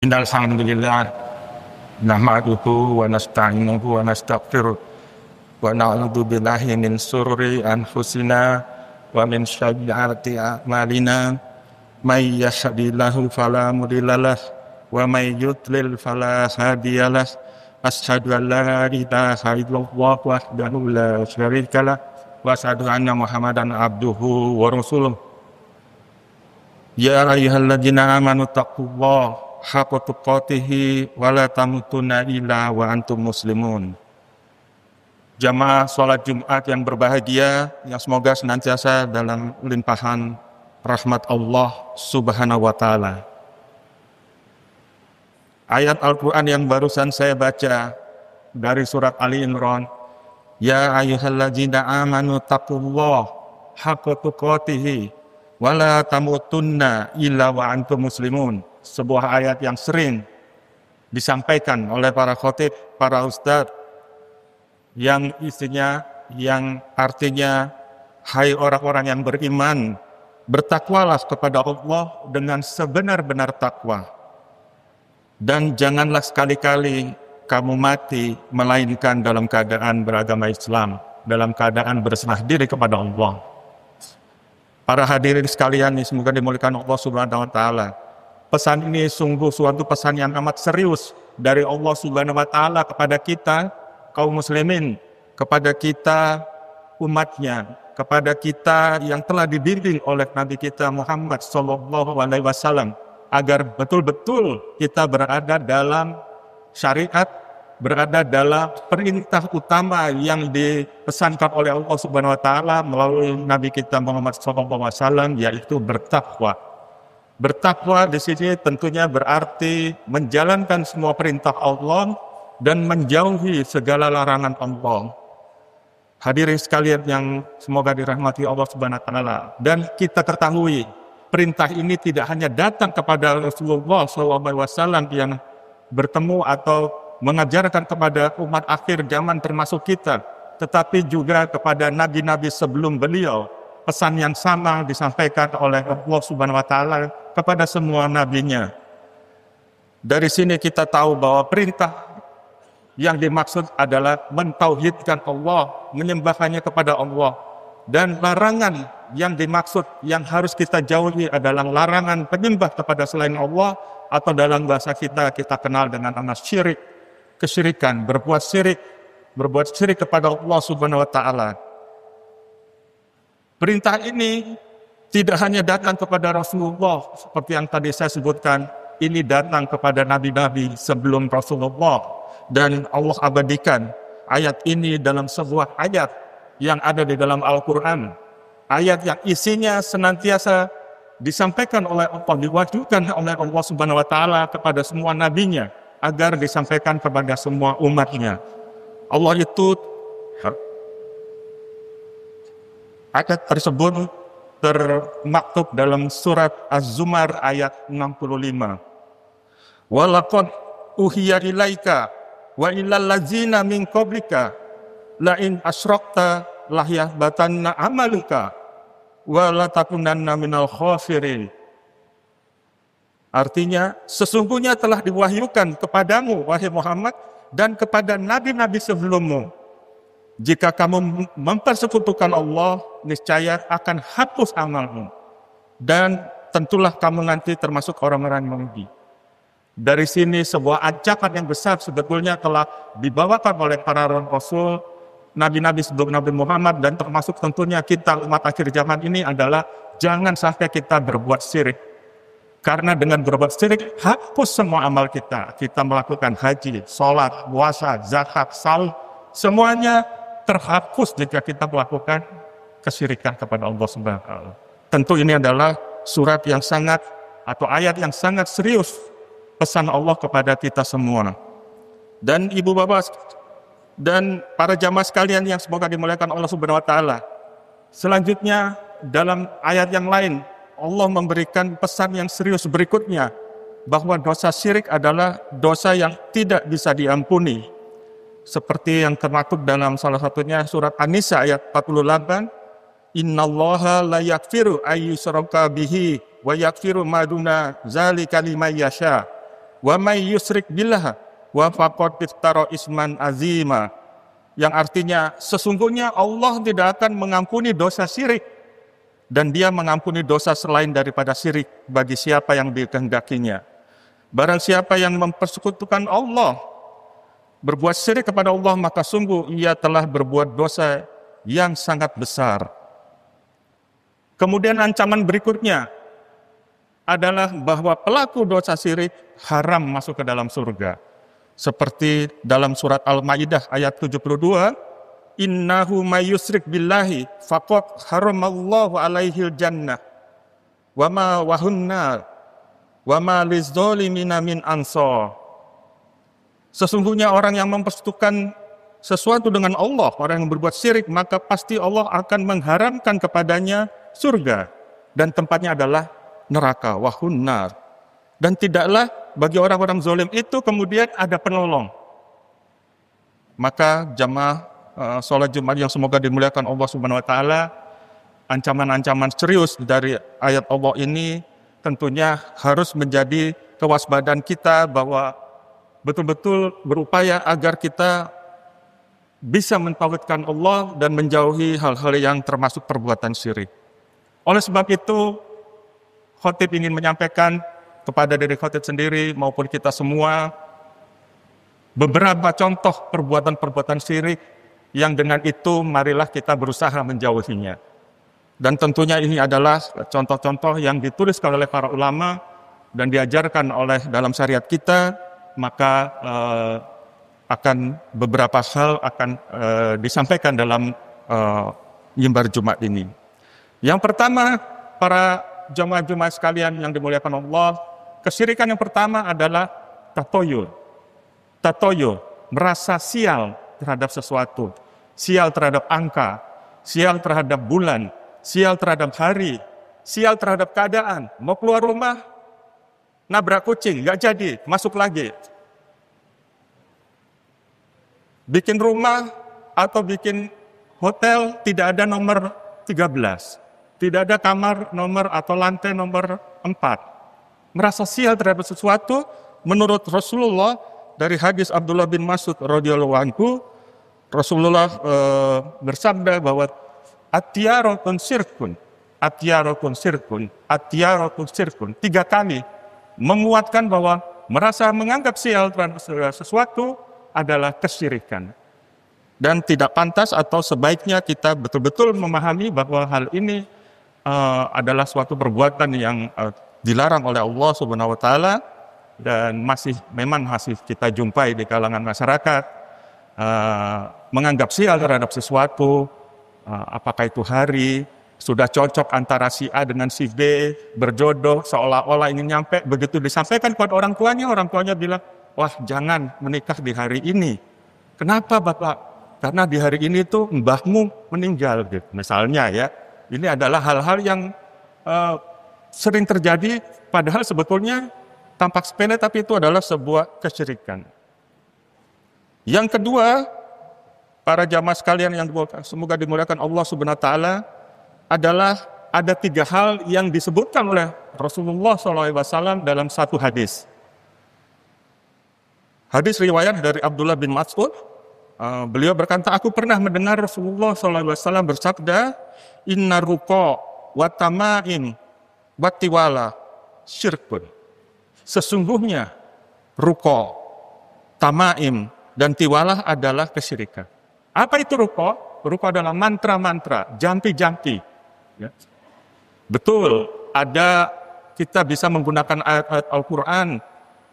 Innal hamdalillah nahmaduhu wa nasta'inuhu wa nastaghfiruh wa na'udzu billahi min shururi anfusina wa min sayyiati a'malina may yahdihillahu fala mudhillalah wa may yudlil fala hadiyalah. Asyhadu an la ilaha illallah wahdahu la syarikalah wa asyhadu anna Muhammadan abduhu wa rasuluh. Ya ayyuhalladzina amanu taqullaha haqqa tuqatih wa la tamutunna illa wa antum muslimun. Jamaah salat Jumat yang berbahagia, yang semoga senantiasa dalam limpahan rahmat Allah Subhanahu wa taala. Ayat Al-Qur'an yang barusan saya baca dari surat Ali Imran, ya ayyuhalladzina amanu taqullaha haqqa tuqatih wa la tamutunna illa wa antum muslimun. Sebuah ayat yang sering disampaikan oleh para khotib, para ustadz, yang isinya, yang artinya, hai orang-orang yang beriman, bertakwalah kepada Allah dengan sebenar-benar takwa. Dan janganlah sekali-kali kamu mati, melainkan dalam keadaan beragama Islam, dalam keadaan berserah diri kepada Allah. Para hadirin sekalian, semoga dimuliakan Allah Subhanahu wa taala. Pesan ini sungguh suatu pesan yang amat serius dari Allah Subhanahu wa taala kepada kita kaum muslimin, kepada kita umatnya, kepada kita yang telah dibimbing oleh Nabi kita Muhammad sallallahu alaihi wasallam, agar betul-betul kita berada dalam syariat, berada dalam perintah utama yang dipesankan oleh Allah Subhanahu wa taala melalui Nabi kita Muhammad sallallahu alaihi wasallam, yaitu bertakwa. Bertakwa di sini tentunya berarti menjalankan semua perintah Allah dan menjauhi segala larangan Allah. Hadirin sekalian yang semoga dirahmati Allah Subhanahu wa taala, dan kita ketahui perintah ini tidak hanya datang kepada Rasulullah SAW yang bertemu atau mengajarkan kepada umat akhir zaman termasuk kita, tetapi juga kepada nabi-nabi sebelum beliau. Pesan yang sama disampaikan oleh Allah Subhanahu wa taala kepada semua nabinya. Dari sini kita tahu bahwa perintah yang dimaksud adalah mentauhidkan Allah, menyembahkannya kepada Allah. Dan larangan yang dimaksud yang harus kita jauhi adalah larangan penyembah kepada selain Allah, atau dalam bahasa kita kenal dengan nama syirik, kesyirikan, berbuat syirik kepada Allah Subhanahu wa taala. Perintah ini tidak hanya datang kepada Rasulullah seperti yang tadi saya sebutkan, ini datang kepada nabi-nabi sebelum Rasulullah, dan Allah abadikan ayat ini dalam sebuah ayat yang ada di dalam Al-Quran, ayat yang isinya senantiasa disampaikan oleh Allah, diwajibkan oleh Allah Subhanahu wa taala kepada semua nabinya agar disampaikan kepada semua umatnya. Allah itu, ayat tersebut termaktub dalam surat Az-Zumar ayat 65. Walaqad uhiya ilaika wa ilal ladzina min qablika la in asyrakta lahyahbatanna amaluka wa la takunanna minal khasirin. Artinya, sesungguhnya telah diwahyukan kepadamu wahai Muhammad dan kepada nabi-nabi sebelummu, jika kamu mempersekutukan Allah, niscaya akan hapus amalmu, dan tentulah kamu nanti termasuk orang-orang yang merugi. Dari sini sebuah ancaman yang besar sebetulnya telah dibawakan oleh para rasul, nabi-nabi sebelum Nabi Muhammad, dan termasuk tentunya kita umat akhir zaman ini adalah jangan sampai kita berbuat syirik. Karena dengan berbuat syirik, hapus semua amal kita. Kita melakukan haji, sholat, puasa, zakat, salat, semuanya terhapus jika kita melakukan kesyirikan kepada Allah Subhanahu wa taala. Tentu ini adalah surat yang sangat, atau ayat yang sangat serius, pesan Allah kepada kita semua. Dan ibu bapak dan para jamaah sekalian yang semoga dimuliakan Allah Subhanahu wa taala, selanjutnya dalam ayat yang lain Allah memberikan pesan yang serius berikutnya, bahwa dosa syirik adalah dosa yang tidak bisa diampuni. Seperti yang termaktub dalam salah satunya surat An-Nisa ayat 48, innallaha la yaghfiru ayyushraka bihi wa yaghfiru ma duna dzalika liman yasha wa may yusyrik billah wa faqad iftara isman azima, yang artinya sesungguhnya Allah tidak akan mengampuni dosa syirik dan Dia mengampuni dosa selain daripada syirik bagi siapa yang dikehendakinya. Barang siapa yang mempersekutukan Allah, berbuat syirik kepada Allah, maka sungguh ia telah berbuat dosa yang sangat besar. Kemudian ancaman berikutnya adalah bahwa pelaku dosa syirik haram masuk ke dalam surga. Seperti dalam surat Al-Maidah ayat 72, innahu may yusyrik billahi faqad haramallahu alaihil jannah wa ma wahunna wa ma lizzalimina min ansar. Sesungguhnya orang yang mempersekutukan sesuatu dengan Allah, orang yang berbuat syirik, maka pasti Allah akan mengharamkan kepadanya surga dan tempatnya adalah neraka, wahunnar. Dan tidaklah bagi orang-orang zalim itu kemudian ada penolong. Maka jamaah sholat Jumat yang semoga dimuliakan Allah Subhanahu wa taala, ancaman-ancaman serius dari ayat Allah ini tentunya harus menjadi kewaspadaan kita bahwa betul-betul berupaya agar kita bisa mentauhidkan Allah dan menjauhi hal-hal yang termasuk perbuatan syirik. Oleh sebab itu, khotib ingin menyampaikan kepada diri khotib sendiri maupun kita semua beberapa contoh perbuatan-perbuatan syirik yang dengan itu marilah kita berusaha menjauhinya. Dan tentunya ini adalah contoh-contoh yang dituliskan oleh para ulama dan diajarkan oleh dalam syariat kita, maka akan beberapa hal akan disampaikan dalam mimbar Jumat ini. Yang pertama, para jamaah-jamaah sekalian yang dimuliakan Allah, kesyirikan yang pertama adalah tatoyur. Tatoyur, merasa sial terhadap sesuatu, sial terhadap angka, sial terhadap bulan, sial terhadap hari, sial terhadap keadaan. Mau keluar rumah, nabrak kucing, nggak jadi, masuk lagi. Bikin rumah atau bikin hotel tidak ada nomor 13. Tidak ada kamar nomor atau lantai nomor 4. Merasa sial terhadap sesuatu, menurut Rasulullah dari hadis Abdullah bin Mas'ud radhiyallahu anhu, Rasulullah bersabda bahwa atyaratun sirkun, atyaratun sirkun, atyaratun sirkun. 3 kali menguatkan bahwa merasa menganggap sial terhadap sesuatu adalah kesyirikan. Dan tidak pantas atau sebaiknya kita betul-betul memahami bahwa hal ini adalah suatu perbuatan yang dilarang oleh Allah Subhanahu wa taala dan memang masih kita jumpai di kalangan masyarakat, menganggap sial terhadap sesuatu, apakah itu hari, sudah cocok antara si A dengan si B, berjodoh, seolah-olah ingin nyampe, begitu disampaikan kepada orang tuanya bilang, wah jangan menikah di hari ini. Kenapa Bapak? Karena di hari ini tuh mbahmu meninggal, gitu. Misalnya ya. Ini adalah hal-hal yang sering terjadi, padahal sebetulnya tampak sepele, tapi itu adalah sebuah kesyirikan. Yang kedua, para jamaah sekalian yang semoga dimuliakan Allah Subhanahu wa taala, adalah ada 3 hal yang disebutkan oleh Rasulullah SAW dalam satu hadis. Hadis riwayat dari Abdullah bin Mas'ud, beliau berkata, aku pernah mendengar Rasulullah SAW bersabda, inna ruqa wa tama'in wa tiwala syirkun. Sesungguhnya ruqa, tama'im, dan tiwalah adalah kesyirikan. Apa itu ruqa? Ruqa adalah mantra-mantra, jampi-jampi. Ya. Betul, kita bisa menggunakan ayat-ayat Al-Quran,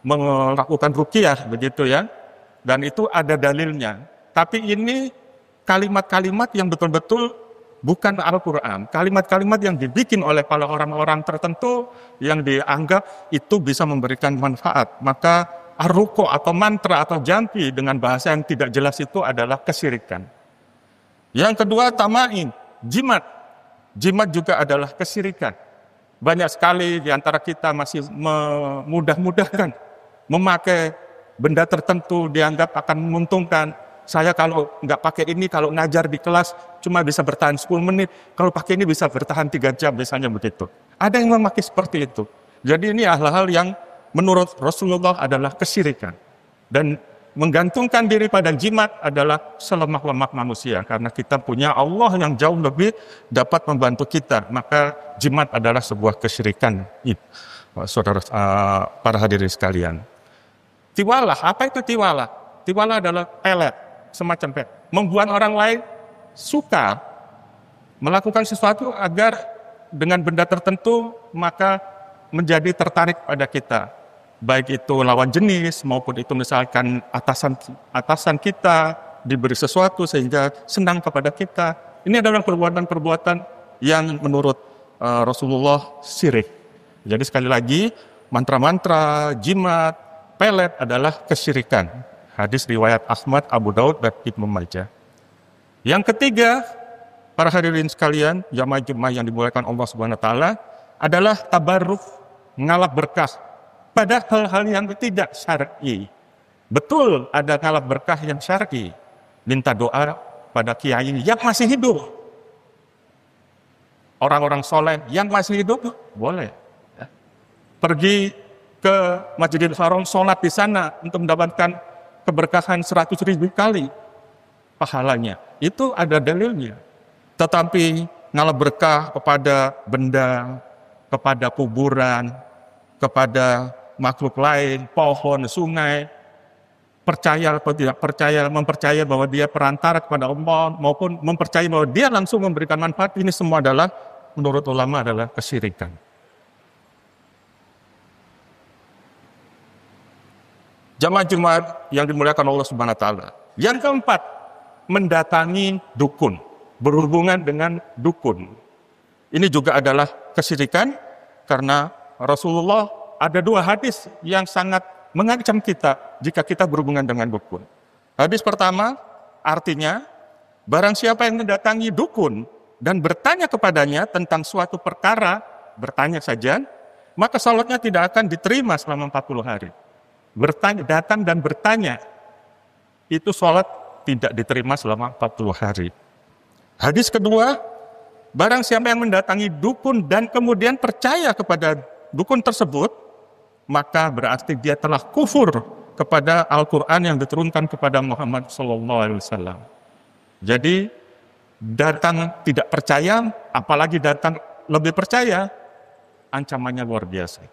melakukan ruqyah, begitu ya. Dan itu ada dalilnya. Tapi ini kalimat-kalimat yang betul-betul bukan Al-Quran. Kalimat-kalimat yang dibikin oleh para orang-orang tertentu yang dianggap itu bisa memberikan manfaat. Maka ar-ruqa atau mantra atau jampi dengan bahasa yang tidak jelas itu adalah kesyirikan. Yang kedua, tama'in, jimat. Jimat juga adalah kesyirikan. Banyak sekali di antara kita masih memudah-mudahkan memakai benda tertentu dianggap akan menguntungkan. Saya kalau nggak pakai ini, kalau ngajar di kelas cuma bisa bertahan 10 menit. Kalau pakai ini bisa bertahan 3 jam, misalnya begitu. Ada yang memakai seperti itu. Jadi ini hal-hal yang menurut Rasulullah adalah kesyirikan. Dan menggantungkan diri pada jimat adalah selemah-lemah manusia, karena kita punya Allah yang jauh lebih dapat membantu kita. Maka jimat adalah sebuah kesyirikan. Saudara, para hadirin sekalian. Tiwalah, apa itu tiwalah? Tiwalah adalah pelet, semacam pelet. Membuat orang lain suka melakukan sesuatu agar dengan benda tertentu maka menjadi tertarik pada kita. Baik itu lawan jenis maupun itu misalkan atasan kita diberi sesuatu sehingga senang kepada kita. Ini adalah perbuatan-perbuatan yang menurut Rasulullah syirik. Jadi sekali lagi, mantra-mantra, jimat, pelet adalah kesyirikan. Hadis riwayat Ahmad, Abu Daud, dan Ibnu Majah. Yang ketiga, para hadirin sekalian, jamaah-jemaah yang dimuliakan Allah Subhanahu wa taala, adalah tabarruk, ngalap berkah pada hal-hal yang tidak syar'i. Betul ada ngalap berkah yang syar'i. Minta doa pada kiai yang masih hidup. Orang-orang soleh yang masih hidup boleh. Pergi ke Masjidil Haram, sholat di sana untuk mendapatkan keberkahan 100.000 kali pahalanya. Itu ada dalilnya. Tetapi ngalap berkah kepada benda, kepada kuburan, kepada makhluk lain, pohon, sungai, percaya atau tidak percaya, mempercaya bahwa dia perantara kepada Allah, maupun mempercayai bahwa dia langsung memberikan manfaat, ini semua adalah, menurut ulama, adalah kesyirikan. Jamaah-jemaah yang dimuliakan Allah Subhanahu wa taala. Yang keempat, mendatangi dukun, berhubungan dengan dukun. Ini juga adalah kesyirikan, karena Rasulullah ada 2 hadis yang sangat mengancam kita jika kita berhubungan dengan dukun. Hadis pertama artinya, barang siapa yang mendatangi dukun dan bertanya kepadanya tentang suatu perkara, bertanya saja, maka salatnya tidak akan diterima selama 40 hari. Datang dan bertanya, itu salat tidak diterima selama 40 hari. Hadis kedua, barang siapa yang mendatangi dukun dan kemudian percaya kepada dukun tersebut, maka berarti dia telah kufur kepada Al-Quran yang diturunkan kepada Muhammad SAW. Jadi datang tidak percaya, apalagi datang lebih percaya, ancamannya luar biasa.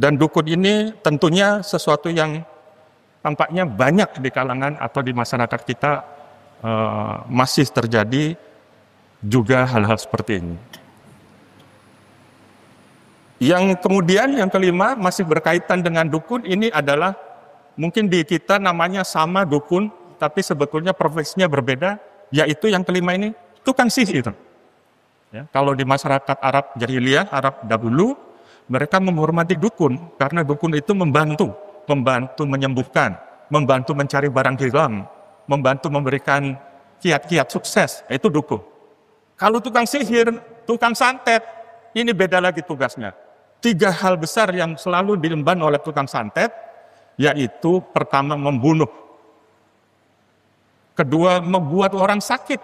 Dan dukun ini tentunya sesuatu yang tampaknya banyak di kalangan atau di masyarakat kita masih terjadi juga hal-hal seperti ini. Yang kemudian, yang kelima, masih berkaitan dengan dukun, ini adalah mungkin di kita namanya sama dukun, tapi sebetulnya profesinya berbeda, yaitu yang kelima ini, tukang sihir. Ya, kalau di masyarakat Arab Jahiliyah, Arab dahulu, mereka menghormati dukun, karena dukun itu membantu menyembuhkan, membantu mencari barang hilang, membantu memberikan kiat-kiat sukses, itu dukun. Kalau tukang sihir, tukang santet, ini beda lagi tugasnya. 3 hal besar yang selalu diemban oleh tukang santet, yaitu pertama membunuh, kedua membuat orang sakit,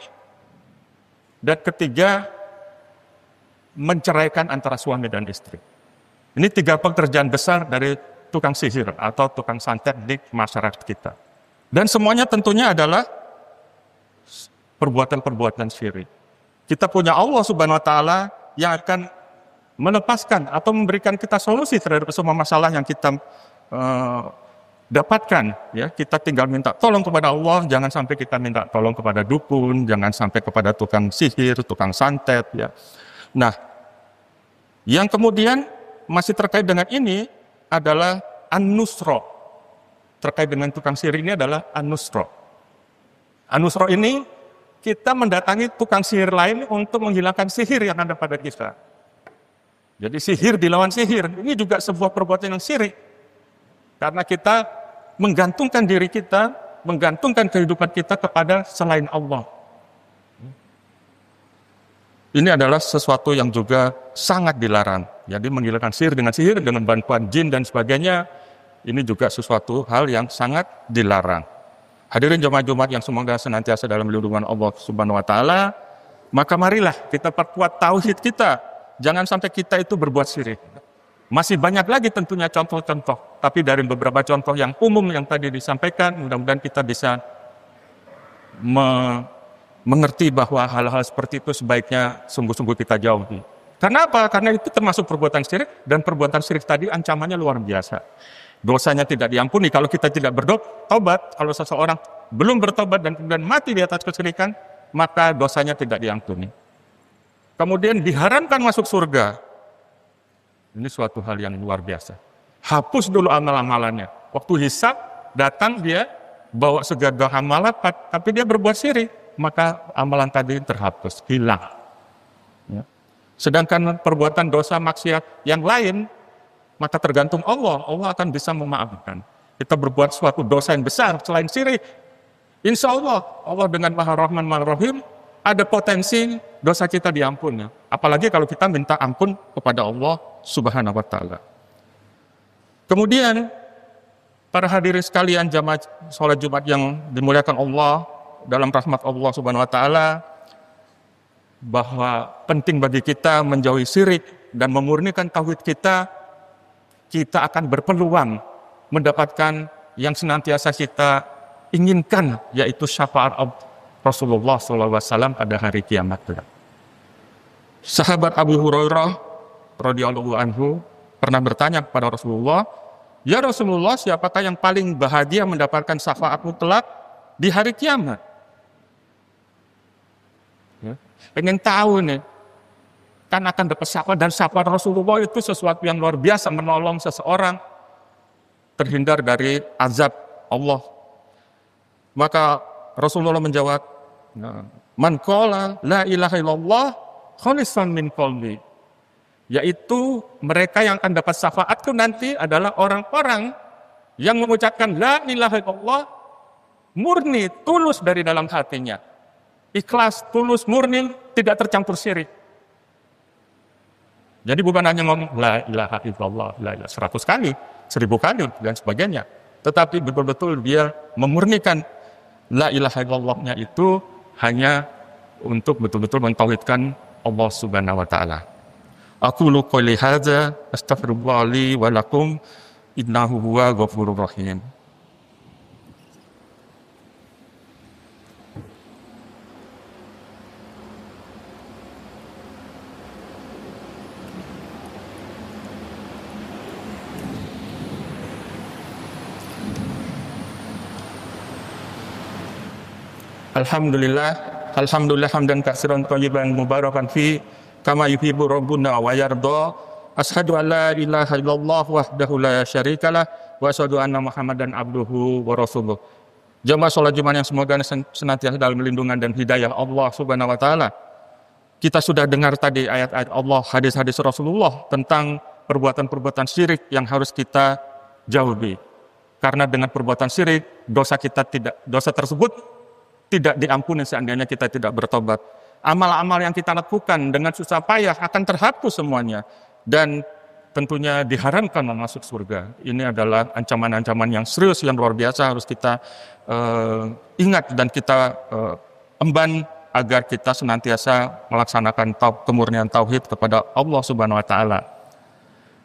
dan ketiga menceraikan antara suami dan istri. Ini 3 pekerjaan besar dari tukang sihir atau tukang santet di masyarakat kita. Dan semuanya tentunya adalah perbuatan-perbuatan syirik. Kita punya Allah Subhanahu wa taala yang akan melepaskan atau memberikan kita solusi terhadap semua masalah yang kita dapatkan. Ya, kita tinggal minta tolong kepada Allah, jangan sampai kita minta tolong kepada dukun, jangan sampai kepada tukang sihir, tukang santet. Ya. Nah, yang kemudian masih terkait dengan ini adalah an-nusra. Terkait dengan tukang sihir ini adalah an-nusra. An-nusra ini kita mendatangi tukang sihir lain untuk menghilangkan sihir yang ada pada kita. Jadi sihir dilawan sihir, ini juga sebuah perbuatan yang syirik. Karena kita menggantungkan diri kita, menggantungkan kehidupan kita kepada selain Allah. Ini adalah sesuatu yang juga sangat dilarang. Jadi menghilangkan sihir dengan bantuan jin dan sebagainya, ini juga sesuatu hal yang sangat dilarang. Hadirin jemaah-jemaah yang semoga senantiasa dalam lindungan Allah Subhanahu wa taala, maka marilah kita perkuat tauhid kita. Jangan sampai kita itu berbuat syirik. Masih banyak lagi tentunya contoh-contoh, tapi dari beberapa contoh yang umum yang tadi disampaikan, mudah-mudahan kita bisa mengerti bahwa hal-hal seperti itu sebaiknya sungguh-sungguh kita jauhi. Karena apa? Karena itu termasuk perbuatan syirik, dan perbuatan syirik tadi ancamannya luar biasa. Dosanya tidak diampuni kalau kita tidak bertobat. Kalau seseorang belum bertobat dan kemudian mati di atas kesyirikan, maka dosanya tidak diampuni. Kemudian diharamkan masuk surga. Ini suatu hal yang luar biasa. Hapus dulu amal-amalannya. Waktu hisab, datang dia bawa segagah amalan, tapi dia berbuat syirik, maka amalan tadi terhapus, hilang. Ya. Sedangkan perbuatan dosa maksiat yang lain, maka tergantung Allah. Allah akan bisa memaafkan. Kita berbuat suatu dosa yang besar selain syirik, insya Allah, Allah dengan Maha Rahman Maha Rahim, ada potensi dosa kita diampuni. Apalagi kalau kita minta ampun kepada Allah Subhanahu wa Ta'ala. Kemudian, para hadirin sekalian jamaah sholat Jumat yang dimuliakan Allah, dalam rahmat Allah Subhanahu wa Ta'ala, bahwa penting bagi kita menjauhi syirik dan memurnikan tauhid kita akan berpeluang mendapatkan yang senantiasa kita inginkan, yaitu syafaat Rasulullah SAW pada hari kiamat. Sahabat Abu Hurairah radhiyallahu anhu pernah bertanya kepada Rasulullah, "Ya Rasulullah, siapakah yang paling bahagia mendapatkan syafaatmu kelak di hari kiamat?" Ya. Pengen tahu nih, kan akan dapat syafaat, dan syafaat Rasulullah itu sesuatu yang luar biasa, menolong seseorang terhindar dari azab Allah. Maka Rasulullah menjawab, "Man qala la ilaha illallah khalisan min qalbi." Yaitu mereka yang akan dapat syafaat itu nanti adalah orang-orang yang mengucapkan la ilaha illallah murni, tulus dari dalam hatinya. Ikhlas, tulus, murni, tidak tercampur syirik. Jadi bukan hanya ngomong la ilaha illallah, la ilaha 100 kali, 1000 kali, dan sebagainya. Tetapi betul-betul dia memurnikan la ilaha illallahnya itu hanya untuk betul-betul mentauhidkan Allah Subhanahu wa Ta'ala. Aqulu qouli hadza astaghfirullah li wa lakum innahu huwa ghafurur rahim. Alhamdulillah hamdan katsiran thayyiban mubarakan fi kama yuhibbu rabbuna wa yarda. Asyhadu an la ilaha illallah wahdahu la syarikalah wa asyhadu anna Muhammadan abduhu wa rasuluh. Jamaah salat Jumat yang semoga senantiasa dalam lindungan dan hidayah Allah Subhanahu wa Ta'ala. Kita sudah dengar tadi ayat-ayat Allah, hadis-hadis Rasulullah tentang perbuatan-perbuatan syirik yang harus kita jauhi. Karena dengan perbuatan syirik, dosa tersebut tidak diampuni seandainya kita tidak bertobat. Amal-amal yang kita lakukan dengan susah payah akan terhapus semuanya, dan tentunya diharamkan masuk surga. Ini adalah ancaman-ancaman yang serius, yang luar biasa, harus kita ingat dan kita emban agar kita senantiasa melaksanakan kemurnian tauhid kepada Allah Subhanahu wa Ta'ala.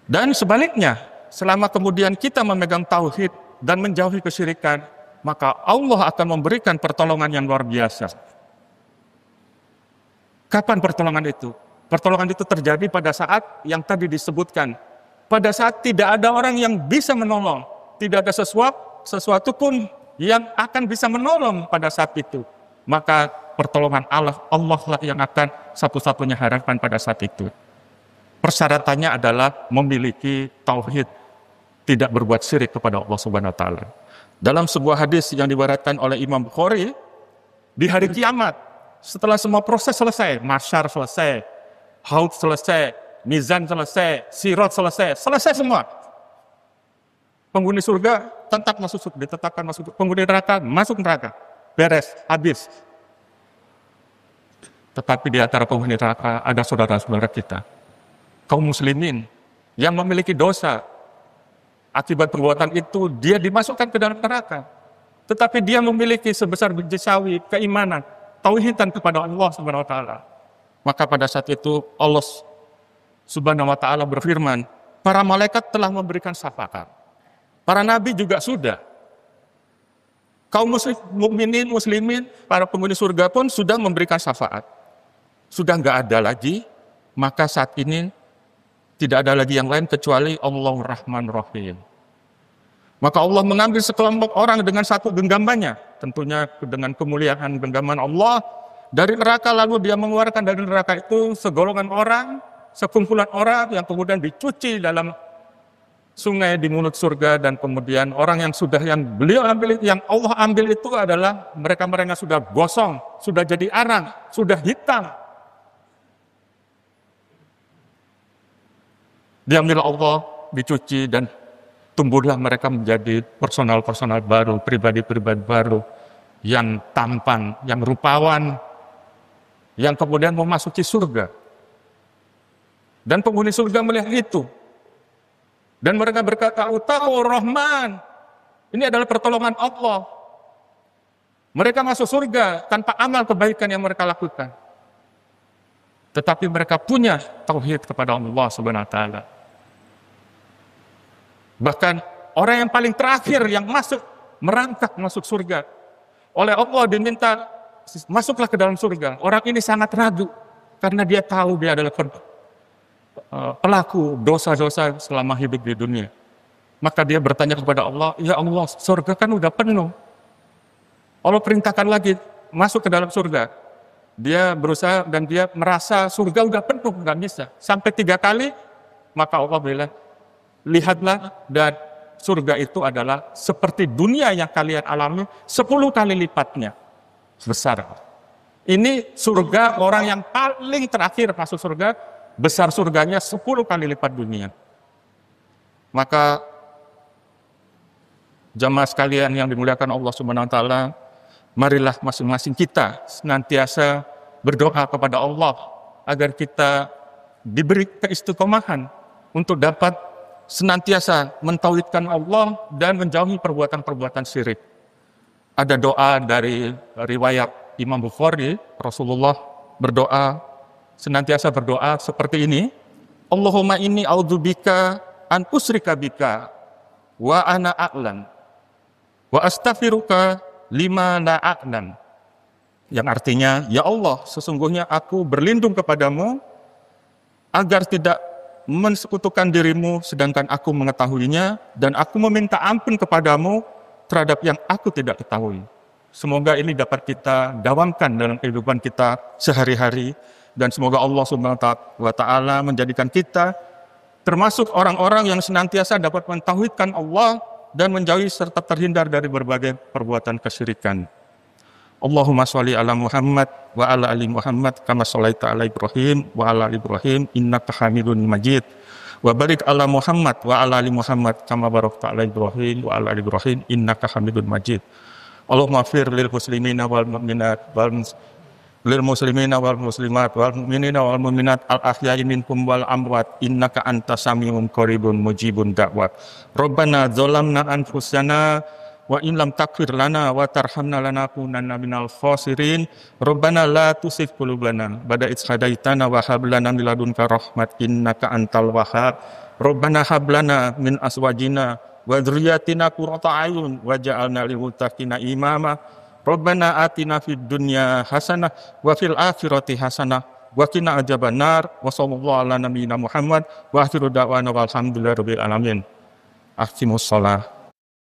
Dan sebaliknya, selama kemudian kita memegang tauhid dan menjauhi kesyirikan, maka Allah akan memberikan pertolongan yang luar biasa. Kapan pertolongan itu? Pertolongan itu terjadi pada saat yang tadi disebutkan. Pada saat tidak ada orang yang bisa menolong. Tidak ada sesuatu pun yang akan bisa menolong pada saat itu. Maka pertolongan Allah lah yang akan satu-satunya harapan pada saat itu. Persyaratannya adalah memiliki tauhid, tidak berbuat syirik kepada Allah Subhanahu wa Ta'ala. Dalam sebuah hadis yang diriwayatkan oleh Imam Bukhari, di hari kiamat, setelah semua proses selesai, mahsyar selesai, haud selesai, mizan selesai, sirat selesai semua. Penghuni surga tetap masuk surga, ditetapkan masuk surga. Penghuni neraka masuk neraka, beres, habis. Tetapi di antara penghuni neraka ada saudara-saudara kita, kaum muslimin yang memiliki dosa. Akibat perbuatan itu dia dimasukkan ke dalam neraka. Tetapi dia memiliki sebesar biji sawi keimanan, tauhidan kepada Allah Subhanahu wa Ta'ala. Maka pada saat itu Allah Subhanahu wa Ta'ala berfirman, Para malaikat telah memberikan syafaat. Para nabi juga sudah. Kaum mukminin, muslimin, para penghuni surga pun sudah memberikan syafaat. Sudah nggak ada lagi, maka saat ini tidak ada lagi yang lain kecuali Allah Rahman Rahim. Maka Allah mengambil sekelompok orang dengan satu genggamannya, tentunya dengan kemuliaan genggaman Allah, dari neraka, lalu dia mengeluarkan dari neraka itu segolongan orang, sekumpulan orang yang kemudian dicuci dalam sungai di mulut surga, dan kemudian orang yang sudah beliau ambil, yang Allah ambil itu adalah mereka-mereka sudah gosong, sudah jadi arang, sudah hitam. Diambil Allah, dicuci, dan tumbuhlah mereka menjadi personal-personal baru, pribadi-pribadi baru yang tampan, yang rupawan, yang kemudian memasuki surga. Dan penghuni surga melihat itu. Dan mereka berkata, "Utahu Rahman." Ini adalah pertolongan Allah. Mereka masuk surga tanpa amal kebaikan yang mereka lakukan. Tetapi mereka punya tauhid kepada Allah Subhanahu wa taala. Bahkan orang yang paling terakhir yang merangkak masuk surga, oleh Allah diminta, "Masuklah ke dalam surga." Orang ini sangat ragu karena dia tahu dia adalah pelaku dosa-dosa selama hidup di dunia. Maka dia bertanya kepada Allah, "Ya Allah, surga kan udah penuh." Allah perintahkan lagi masuk ke dalam surga. Dia berusaha dan dia merasa surga udah penuh, nggak bisa. Sampai 3 kali, maka Allah bilang, "Lihatlah, dan surga itu adalah seperti dunia yang kalian alami 10 kali lipatnya besar." Ini surga orang yang paling terakhir masuk surga, besar surganya 10 kali lipat dunia. Maka jamaah sekalian yang dimuliakan Allah Subhanahu wa taala, marilah masing-masing kita senantiasa berdoa kepada Allah agar kita diberi keistiqomahan untuk dapat senantiasa mentauhidkan Allah dan menjauhi perbuatan-perbuatan syirik. Ada doa dari riwayat Imam Bukhari, Rasulullah senantiasa berdoa seperti ini, "Allahumma inni a'udzubika an usyrika bika wa ana a'lam wa astaghfiruka lima la a'lam." Yang artinya, "Ya Allah, sesungguhnya aku berlindung kepadamu agar tidak mensekutukan dirimu sedangkan aku mengetahuinya, dan aku meminta ampun kepadamu terhadap yang aku tidak ketahui." Semoga ini dapat kita dawamkan dalam kehidupan kita sehari-hari, dan semoga Allah Subhanahu wa taala menjadikan kita termasuk orang-orang yang senantiasa dapat mentauhidkan Allah dan menjauhi serta terhindar dari berbagai perbuatan kesyirikan. Allahumma sholli ala Muhammad wa ala ali Muhammad kama sholaita ala Ibrahim wa ala ali Ibrahim innaka Hamidun Majid. Wa barik ala Muhammad wa ala ali Muhammad kama barakta ala Ibrahim wa ala ali Ibrahim innaka Hamidun Majid. Allahumma fir lil muslimina wal mu'minat lil muslimina wal muslimat wal mu'minina wal mu'minat al ahya'i minkum wal amwat innaka antas samiun qaribun mujibun da'wat. Rabbana dzalamna anfusana wa in lam taghfir lana wa tarhamna lanakunanna minal khasirin. Rabbana la tuzigh qulubana ba'da idh hadaitana wa hab lana min ladunka rahmat innaka antal wahhab. Rabbana hab lana min azwajina wa dzurriyyatina qurrata a'yun waj'alna lil muttaqina imama. Rabbana atina fid dunya hasanah wa fil akhirati hasanah wa qina adzabannar. Wa sallallahu ala nabiyyina Muhammad wa akhiru da'wana walhamdulillahi rabbil alamin. Aqimus shalah.